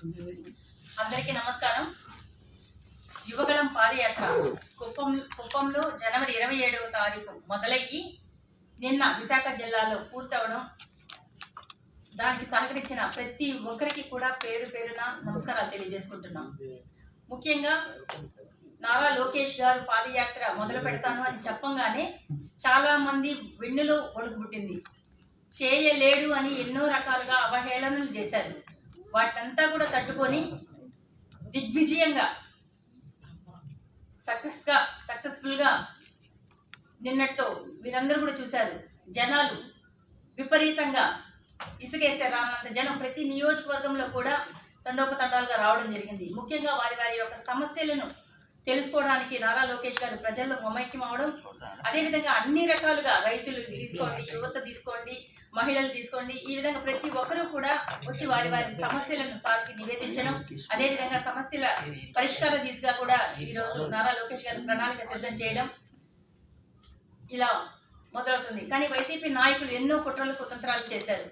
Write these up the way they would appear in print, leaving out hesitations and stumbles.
అందరికీ నమస్కారం. యువగళం పాదయాత్ర కుప్పంలో జనవరి 27వ తారీఖు మొదలయ్యి నిన్న విశాఖ జిల్లాలో పూర్తవడం, దానికి సహకరించిన ప్రతి ఒక్కరికి కూడా పేరు పేరున నమస్కారాలు తెలియజేసుకుంటున్నాం. ముఖ్యంగా నారా లోకేష్ గారు పాదయాత్ర మొదలు పెడతాను అని చెప్పంగానే చాలా మంది వెన్నులో వణుకు పుట్టింది. చేయలేడు అని ఎన్నో రకాలుగా అవహేళనలు చేశారు. వాటినంతా కూడా తట్టుకొని దిగ్విజయంగా సక్సెస్ఫుల్గా నిన్నటితో మీరందరూ కూడా చూశారు. జనాలు విపరీతంగా ఇసుకేసారు. అన్నంత జనం ప్రతి నియోజకవర్గంలో కూడా తండోపతండాలుగా రావడం జరిగింది. ముఖ్యంగా వారి వారి యొక్క సమస్యలను తెలుసుకోవడానికి నారా లోకేష్ గారు ప్రజల్లో మమైక్యం అవడం, అదేవిధంగా అన్ని రకాలుగా రైతులు తీసుకోండి, యువత తీసుకోండి, మహిళలు తీసుకోండి, ఈ విధంగా ప్రతి ఒక్కరూ కూడా వచ్చి వారి వారి సమస్యలను సార్కి నివేదించడం, అదేవిధంగా సమస్యల పరిష్కార దిశగా కూడా ఈరోజు నారా లోకేష్ గారు ప్రణాళిక సిద్ధం చేయడం ఇలా మొదలవుతుంది. కానీ వైసీపీ నాయకులు ఎన్నో కుట్రలు కుతంత్రాలు చేశారు.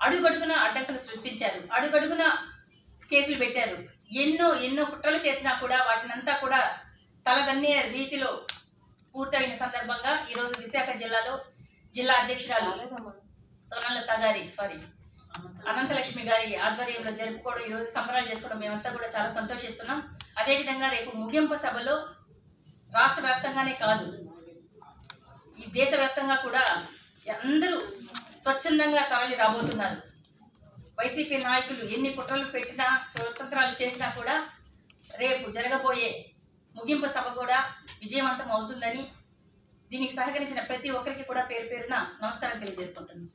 అడుగడుగున అడ్డంకులు సృష్టించారు, అడుగడుగున కేసులు పెట్టారు. ఎన్నో కుట్రలు చేసినా కూడా వాటినంతా కూడా తలదన్నే రీతిలో పూర్తయిన సందర్భంగా ఈరోజు విశాఖ జిల్లాలో జిల్లా అధ్యక్షురాలు సోనలత గారి అనంతలక్ష్మి గారి ఆధ్వర్యంలో జరుపుకోవడం, ఈరోజు సంబరాలు చేసుకోవడం మేమంతా కూడా చాలా సంతోషిస్తున్నాం. అదేవిధంగా రేపు ముగింపు సభలో రాష్ట్ర వ్యాప్తంగానే కాదు, ఈ దేశవ్యాప్తంగా కూడా అందరూ స్వచ్ఛందంగా తరలి రాబోతున్నారు. వైసీపీ నాయకులు ఎన్ని కుట్రలు పెట్టినా, కుతంత్రాలు చేసినా కూడా రేపు జరగబోయే ముగింపు సభ కూడా విజయవంతం అవుతుందని దీనికి సహకరించిన ప్రతి ఒక్కరికి కూడా పేరు పేరున నమస్కారం తెలియజేసుకుంటున్నాను.